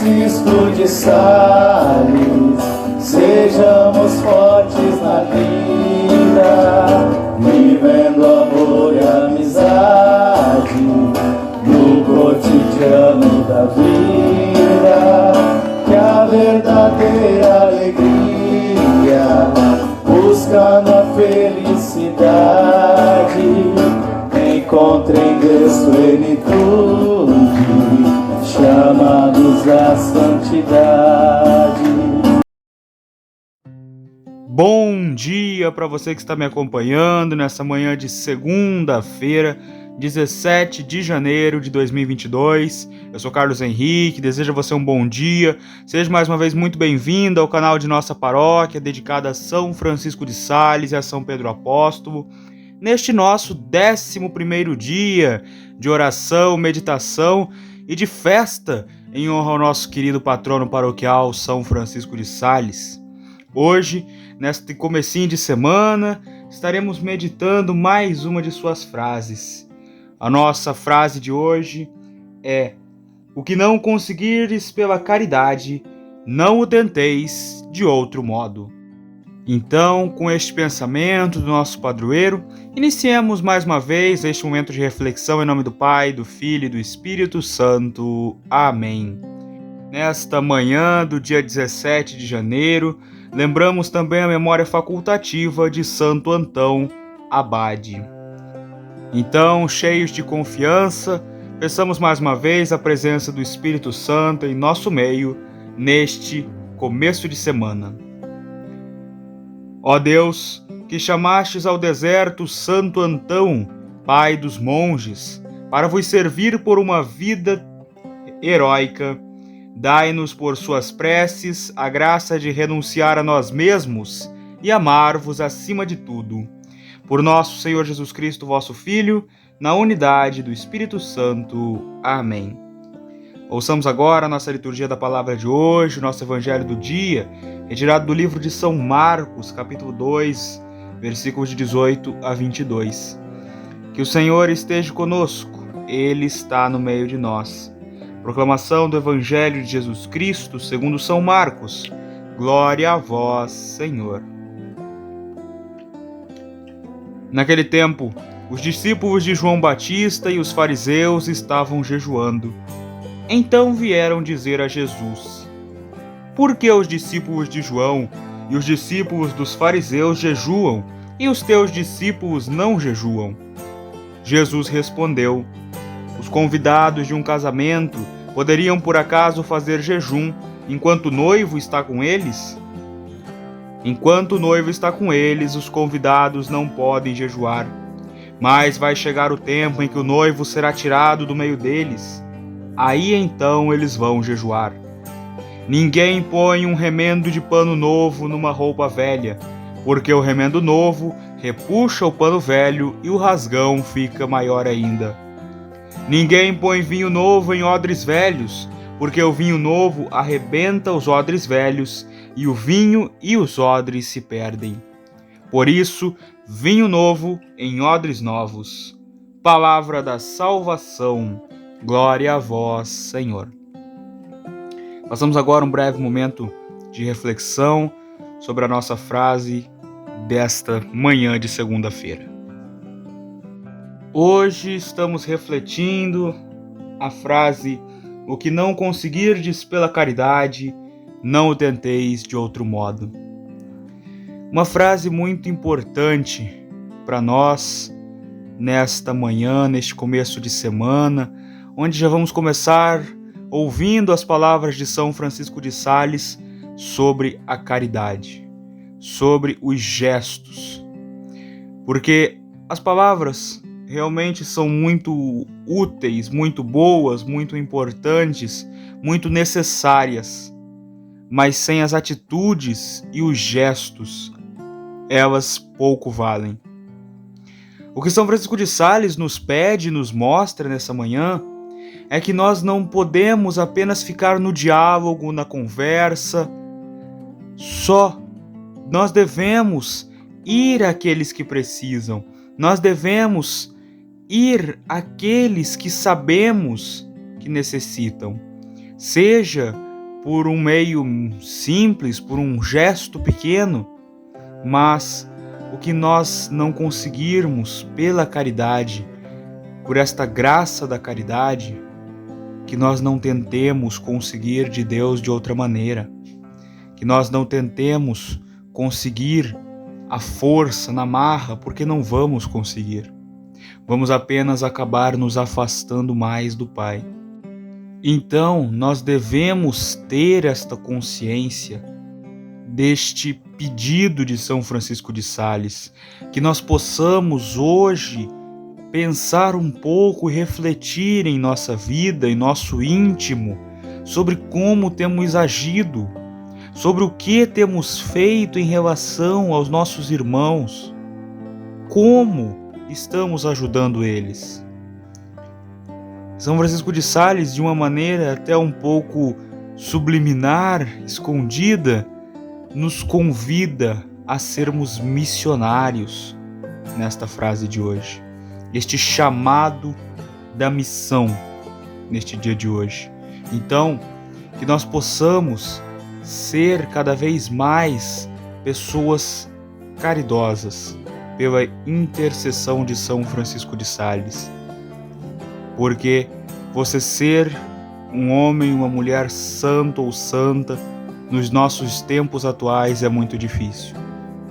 Francisco de Sales, sejamos fortes na vida, vivendo amor e amizade no cotidiano da vida, que a verdadeira alegria busca na felicidade, encontra em Deus plenitude, chamados à santidade. Bom dia para você que está me acompanhando nessa manhã de segunda-feira, 17 de janeiro de 2022. Eu sou Carlos Henrique, desejo a você um bom dia. Seja mais uma vez muito bem-vindo ao canal de nossa paróquia, dedicada a São Francisco de Sales e a São Pedro Apóstolo. Neste nosso 11º dia de oração, meditação e de festa em honra ao nosso querido patrono paroquial São Francisco de Sales. Hoje, neste comecinho de semana, estaremos meditando mais uma de suas frases. A nossa frase de hoje é: o que não conseguires pela caridade, não o tenteis de outro modo. Então, com este pensamento do nosso padroeiro, iniciemos mais uma vez este momento de reflexão em nome do Pai, do Filho e do Espírito Santo. Amém. Nesta manhã do dia 17 de janeiro, lembramos também a memória facultativa de Santo Antão Abade. Então, cheios de confiança, peçamos mais uma vez a presença do Espírito Santo em nosso meio, neste começo de semana. Ó Deus, que chamastes ao deserto Santo Antão, pai dos monges, para vos servir por uma vida heróica, dai-nos por suas preces a graça de renunciar a nós mesmos e amar-vos acima de tudo. Por nosso Senhor Jesus Cristo, vosso Filho, na unidade do Espírito Santo. Amém. Ouçamos agora a nossa liturgia da palavra de hoje, o nosso evangelho do dia, retirado do livro de São Marcos, capítulo 2, versículos de 18 a 22. Que o Senhor esteja conosco, Ele está no meio de nós. Proclamação do Evangelho de Jesus Cristo, segundo São Marcos. Glória a vós, Senhor. Naquele tempo, os discípulos de João Batista e os fariseus estavam jejuando. Então vieram dizer a Jesus: por que os discípulos de João e os discípulos dos fariseus jejuam, e os teus discípulos não jejuam? Jesus respondeu: os convidados de um casamento poderiam por acaso fazer jejum enquanto o noivo está com eles? Enquanto o noivo está com eles, os convidados não podem jejuar. Mas vai chegar o tempo em que o noivo será tirado do meio deles. Aí então eles vão jejuar. Ninguém põe um remendo de pano novo numa roupa velha, porque o remendo novo repuxa o pano velho e o rasgão fica maior ainda. Ninguém põe vinho novo em odres velhos, porque o vinho novo arrebenta os odres velhos, e o vinho e os odres se perdem. Por isso, vinho novo em odres novos. Palavra da salvação. Glória a vós, Senhor. Passamos agora um breve momento de reflexão sobre a nossa frase desta manhã de segunda-feira. Hoje estamos refletindo a frase: o que não conseguirdes pela caridade, não o tenteis de outro modo. Uma frase muito importante para nós nesta manhã, neste começo de semana, onde já vamos começar ouvindo as palavras de São Francisco de Sales sobre a caridade, sobre os gestos. Porque as palavras realmente são muito úteis, muito boas, muito importantes, muito necessárias, mas sem as atitudes e os gestos, elas pouco valem. O que São Francisco de Sales nos pede e nos mostra nessa manhã é que nós não podemos apenas ficar no diálogo, na conversa, só. Nós devemos ir àqueles que precisam, nós devemos ir àqueles que sabemos que necessitam, seja por um meio simples, por um gesto pequeno, mas o que nós não conseguirmos pela caridade, por esta graça da caridade, que nós não tentemos conseguir de Deus de outra maneira, que nós não tentemos conseguir a força na marra, porque não vamos conseguir. Vamos apenas acabar nos afastando mais do Pai. Então, nós devemos ter esta consciência deste pedido de São Francisco de Sales, que nós possamos hoje pensar um pouco e refletir em nossa vida, em nosso íntimo, sobre como temos agido, sobre o que temos feito em relação aos nossos irmãos, como estamos ajudando eles. São Francisco de Sales, de uma maneira até um pouco subliminar, escondida, nos convida a sermos missionários nesta frase de hoje. Este chamado da missão neste dia de hoje. Então, que nós possamos ser cada vez mais pessoas caridosas pela intercessão de São Francisco de Sales. Porque você ser um homem, uma mulher santo ou santa nos nossos tempos atuais é muito difícil.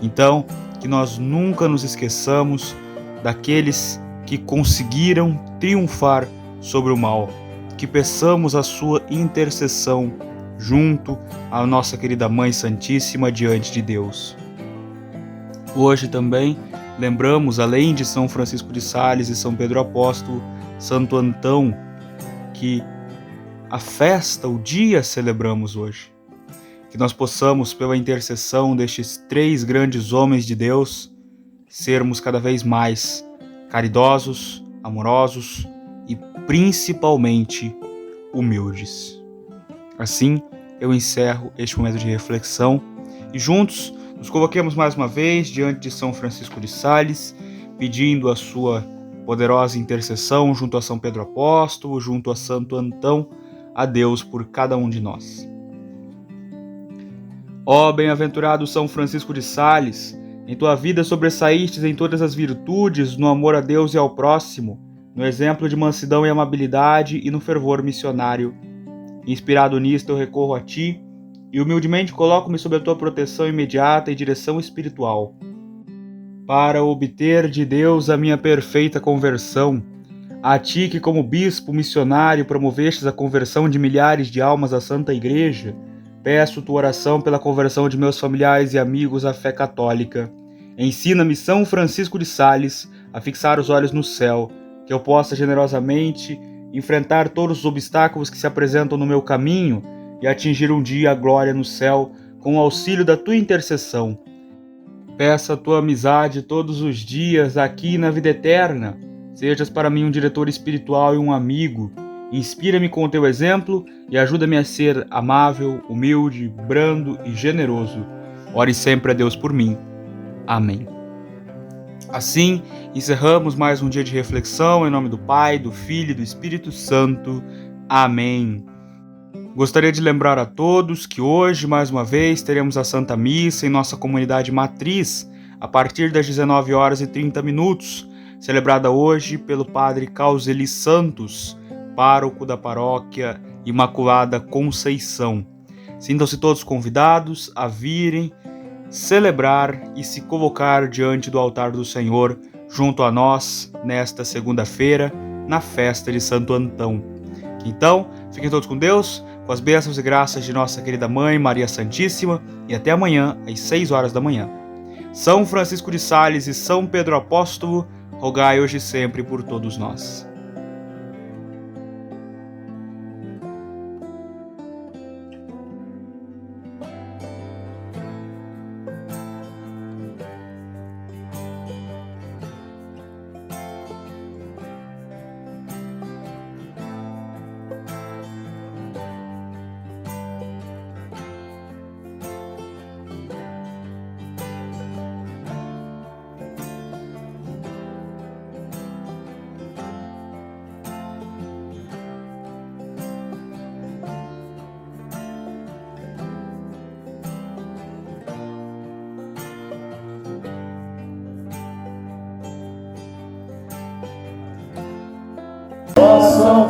Então, que nós nunca nos esqueçamos daqueles que conseguiram triunfar sobre o mal, que peçamos a sua intercessão junto à nossa querida Mãe Santíssima diante de Deus. Hoje também lembramos, além de São Francisco de Sales e São Pedro Apóstolo, Santo Antão, que a festa, o dia celebramos hoje. Que nós possamos, pela intercessão destes 3 grandes homens de Deus, sermos cada vez mais caridosos, amorosos e principalmente humildes. Assim, eu encerro este momento de reflexão e juntos nos coloquemos mais uma vez diante de São Francisco de Sales, pedindo a sua poderosa intercessão junto a São Pedro Apóstolo, junto a Santo Antão, a Deus por cada um de nós. Ó bem-aventurado São Francisco de Sales, em tua vida sobressaístes em todas as virtudes, no amor a Deus e ao próximo, no exemplo de mansidão e amabilidade e no fervor missionário. Inspirado nisto, eu recorro a ti e humildemente coloco-me sob a tua proteção imediata e direção espiritual, para obter de Deus a minha perfeita conversão. A ti que, como bispo missionário, promovestes a conversão de milhares de almas à Santa Igreja, peço tua oração pela conversão de meus familiares e amigos à fé católica. Ensina-me, São Francisco de Sales, a fixar os olhos no céu, que eu possa generosamente enfrentar todos os obstáculos que se apresentam no meu caminho e atingir um dia a glória no céu com o auxílio da tua intercessão. Peço a tua amizade todos os dias aqui na vida eterna. Sejas para mim um diretor espiritual e um amigo. Inspira-me com o teu exemplo e ajuda-me a ser amável, humilde, brando e generoso. Ore sempre a Deus por mim. Amém. Assim, encerramos mais um dia de reflexão em nome do Pai, do Filho e do Espírito Santo. Amém. Gostaria de lembrar a todos que hoje, mais uma vez, teremos a Santa Missa em nossa comunidade matriz, a partir das 19h30, celebrada hoje pelo Padre Causeli Santos, pároco da paróquia Imaculada Conceição. Sintam-se todos convidados a virem celebrar e se colocar diante do altar do Senhor junto a nós nesta segunda-feira, na festa de Santo Antão. Então, fiquem todos com Deus, com as bênçãos e graças de nossa querida Mãe Maria Santíssima, e até amanhã, às 6 da manhã. São Francisco de Sales e São Pedro Apóstolo, rogai hoje e sempre por todos nós.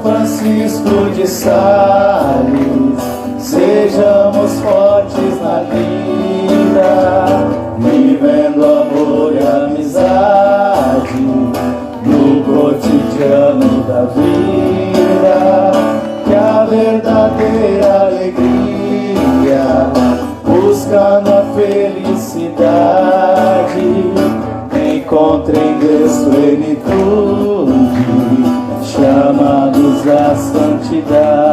Francisco de Sales, sejamos fortes na vida, vivendo amor e amizade no cotidiano da vida, que a verdadeira alegria buscando a felicidade encontra em Deus plenitude, chamados à santidade.